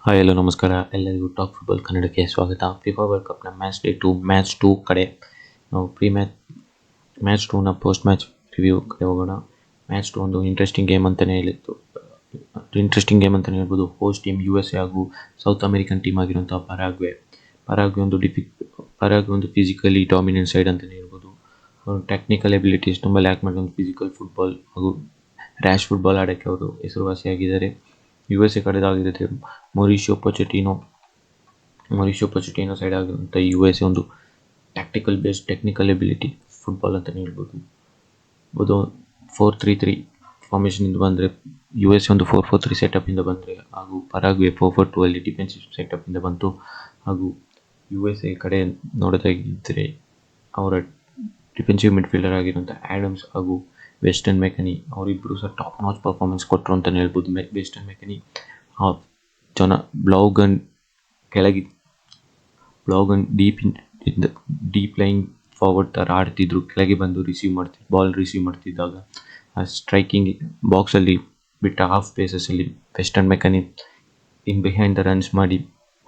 Hi hello ನಮಸ್ಕಾರ ಎಲ್ಲರಿಗೂ talk football ಕನ್ನಡಕ್ಕೆ ಸ್ವಾಗತ. ಫಿಫಾ ವರ್ಲ್ಡ್ ಕಪ್ನ ಮ್ಯಾಚ್ 2 ಕಡೆ ನಾವು ಮ್ಯಾಚ್ 2ನ ಪೋಸ್ಟ್ ಮ್ಯಾಚ್ ರಿವ್ಯೂ ಕಡೆ ಹೋಗೋಣ. ಮ್ಯಾಚ್ 2 ಒಂದು ಇಂಟ್ರೆಸ್ಟಿಂಗ್ ಗೇಮ್ ಅಂತಲೇ ಹೇಳ್ಬೋದು. ಹೋಸ್ಟ್ ಟೀಮ್ USA ಹಾಗೂ ಸೌತ್ ಅಮೆರಿಕನ್ ಟೀಮ್ ಆಗಿರುವಂಥ ಪರಾಗ್ವೆ ಒಂದು ಫಿಸಿಕಲಿ ಡಾಮಿನೆಂಟ್ ಸೈಡ್ ಅಂತಲೇ ಹೇಳ್ಬೋದು. ಟೆಕ್ನಿಕಲ್ ಎಬಿಲಿಟೀಸ್ ತುಂಬ ಲ್ಯಾಕ್ ಮಾಡಿ ಒಂದು ಫಿಸಿಕಲ್ ಫುಟ್ಬಾಲ್ ಹಾಗೂ ರ್ಯಾಶ್ ಫುಟ್ಬಾಲ್ ಆಡೋಕ್ಕೆ ಅವರು ಹೆಸರುವಾಸಿಯಾಗಿದ್ದಾರೆ. USA ಕಡೆದಾಗಿರುತ್ತೆ ಮೊರಿಷಿಯೋ ಪೊಚೆಟಿನೋ ಸೈಡ್ ಆಗಿರುವಂಥ USA ಒಂದು ಟೆಕ್ನಿಕಲ್ ಎಬಿಲಿಟಿ ಫುಟ್ಬಾಲ್ ಅಂತಲೇ ಹೇಳ್ಬೋದು. 4-3-3 ಫಾರ್ಮೇಷನಿಂದ ಬಂದರೆ USA ಒಂದು 4-4-3 ಸೆಟಪ್ಪಿಂದ ಬಂದರೆ ಹಾಗೂ ಪರಾಗ್ವೆ 4-4-2 ಅಲ್ಲಿ ಡಿಫೆನ್ಸಿವ್ ಸೆಟಪ್ಪಿಂದ ಬಂತು. ಹಾಗೂ USA ಕಡೆ ನೋಡೋದಾಗಿದ್ದರೆ ಅವರ ಡಿಫೆನ್ಸಿವ್ ಮಿಡ್ಫೀಲ್ಡರ್ ಆಗಿರುವಂಥ ಆ್ಯಡಮ್ಸ್ ಹಾಗೂ ವೆಸ್ಟನ್ ಮೆಕನಿ ಅವರಿಬ್ಬರು ಸಹ ಟಾಪ್ ನಾಚ್ ಪರ್ಫಾರ್ಮೆನ್ಸ್ ಕೊಟ್ಟರು ಅಂತಲೇ ಹೇಳ್ಬೋದು. ವೆಸ್ಟನ್ ಮೆಕನಿ ಬ್ಲೌಗನ್ ಡೀಪ್ ಲೈನ್ ಫಾರ್ವರ್ಡ್ ಥರ ಆಡ್ತಿದ್ರು, ಕೆಳಗೆ ಬಂದು ಬಾಲ್ ರಿಸೀವ್ ಮಾಡ್ತಿದ್ದಾಗ ಆ ಸ್ಟ್ರೈಕಿಂಗ್ ಬಾಕ್ಸಲ್ಲಿ ಬಿಟ್ಟ ಹಾಫ್ ಸ್ಪೇಸಸಲ್ಲಿ Weston McKennie in behind the runs ಮಾಡಿ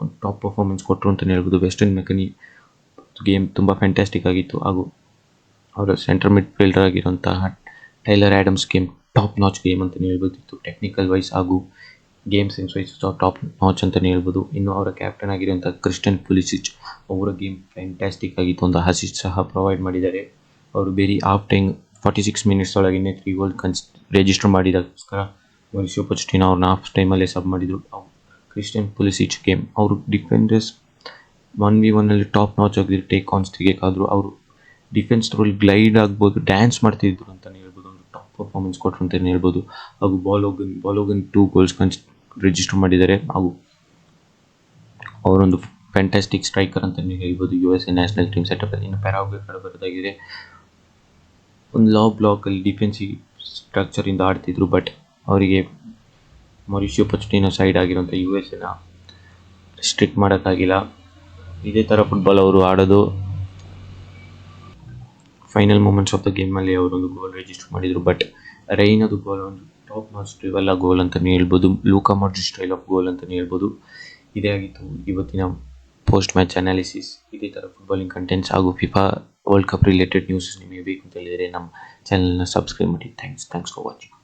ಒಂದು ಟಾಪ್ ಪರ್ಫಾರ್ಮೆನ್ಸ್ ಕೊಟ್ಟರು ಅಂತಲೇ ಹೇಳ್ಬೋದು. ವೆಸ್ಟನ್ ಮೆಕನಿ ಗೇಮ್ ತುಂಬ ಫ್ಯಾಂಟಾಸ್ಟಿಕ್ ಆಗಿತ್ತು. ಹಾಗೂ ಅವರ ಸೆಂಟರ್ ಮಿಡ್ಫೀಲ್ಡರ್ ಆಗಿರುವಂತಹ Tyler Adams game top notch game ಅಂತಲೇ ಹೇಳ್ಬೋದಿತ್ತು. ಟೆಕ್ನಿಕಲ್ ವೈಸ್ ಹಾಗೂ game sense wise top notch ಅಂತಲೇ ಹೇಳ್ಬೋದು. ಇನ್ನು ಅವರ ಕ್ಯಾಪ್ಟನ್ ಆಗಿರುವಂಥ ಕ್ರಿಸ್ಟಿಯನ್ ಪುಲಿಸಿಚ್ ಅವರ ಗೇಮ್ ಫ್ಯಾಂಟಾಸ್ಟಿಕ್ ಆಗಿತ್ತು. ಒಂದು ಅಸಿಸ್ಟ್ ಸಹ ಪ್ರೊವೈಡ್ ಮಾಡಿದ್ದಾರೆ. ಅವರು ಬೇರೆ ಹಾಫ್ ಟೈಮ್ 46 ಮಿನಿಟ್ಸ್ ಒಳಗೆ 3 ಗೋಲ್ ರಿಜಿಸ್ಟರ್ ಮಾಡಿದಕ್ಕೋಸ್ಕರ ಮೊರಿಷಿಯೋ ಪೊಚೆಟಿನೋ ಅವ್ರನ್ನ ಹಾಫ್ ಟೈಮಲ್ಲೇ ಸಬ್ ಮಾಡಿದರು. ಕ್ರಿಸ್ಟಿಯನ್ ಪುಲಿಸಿಚ್ ಗೇಮ್ ಅವರು ಡಿಫೆಂಡರ್ಸ್ 1v1 ಅಲ್ಲಿ ಟಾಪ್ ನಾಚ್ ಆಗಿ ಟೇಕ್ ಆನ್ಸ್ ತೆಗೆಯೋಕ್ಕಾದ್ರು ಅವರು ಡಿಫೆನ್ಸ್ ರೋಲ್ ಗ್ಲೈಡ್ ಆಗ್ಬೋದು, ಡ್ಯಾನ್ಸ್ ಮಾಡ್ತಿದ್ರು ಅಂತಲೇ ಹೇಳ್ಬೋದು. ಒಂದು ಟಾಪ್ ಪರ್ಫಾರ್ಮೆನ್ಸ್ ಕೊಟ್ಟರು ಅಂತಲೇ ಹೇಳ್ಬೋದು. ಹಾಗೂ ಬಾಲೋಗನ್ 2 ಗೋಲ್ಸ್ ರಿಜಿಸ್ಟರ್ ಮಾಡಿದ್ದಾರೆ. ಹಾಗೂ ಅವರೊಂದು ಫ್ಯಾಂಟಾಸ್ಟಿಕ್ ಸ್ಟ್ರೈಕರ್ ಅಂತಲೇ ಹೇಳ್ಬೋದು USA ನ್ಯಾಷನಲ್ ಟೀಮ್ ಸೆಟಪ್ಪಲ್ಲಿ. ಇನ್ನು ಪರಾಗ್ವೆ ಕಡೆ ಬರೋದಾಗಿದೆ, ಒಂದು ಬ್ಲಾಕಲ್ಲಿ ಡಿಫೆನ್ಸಿವ್ ಸ್ಟ್ರಕ್ಚರಿಂದ ಆಡ್ತಿದ್ರು. ಬಟ್ ಅವರಿಗೆ ಮೊರಿಷಿಯೋ ಪೊಚೆಟಿನೋ ಸೈಡ್ ಆಗಿರುವಂಥ USA ರಿಸ್ಟ್ರಿಕ್ಟ್ ಮಾಡೋಕ್ಕಾಗಿಲ್ಲ. ಇದೇ ಥರ ಫುಟ್ಬಾಲ್ ಅವರು ಆಡೋದು. ಫೈನಲ್ ಮೂಮೆಂಟ್ಸ್ ಆಫ್ ದ ಗೇಮಲ್ಲಿ ಅವರೊಂದು ಗೋಲ್ ರಿಜಿಸ್ಟರ್ ಮಾಡಿದರು. ಬಟ್ ರೈನದು ಗೋಲ್ ಒಂದು ಟಾಪ್ ನಾಚ್ ಟ್ರಿವೆಲ್ಲಾ ಗೋಲ್ ಅಂತಲೇ ಹೇಳ್ಬೋದು. ಲೂಕಾ ಮಾಡ್ರಿಚ್ ಸ್ಟೈಲ್ ಆಫ್ ಗೋಲ್ ಅಂತಲೇ ಹೇಳ್ಬೋದು. ಇದೇ ಆಗಿತ್ತು ಇವತ್ತಿನ ಪೋಸ್ಟ್ ಮ್ಯಾಚ್ ಅನಾಲಿಸಿಸ್. ಇದೇ ಥರ ಫುಟ್ಬಾಲಿಂಗ್ ಕಂಟೆಂಟ್ಸ್ ಹಾಗೂ FIFA world cup related news ನಿಮಗೆ ಬೇಕು ಅಂತ ಹೇಳಿದರೆ ನಮ್ಮ ಚಾನಲ್ನ ಸಬ್ಸ್ಕ್ರೈಬ್ ಮಾಡಿ. Thanks for watching.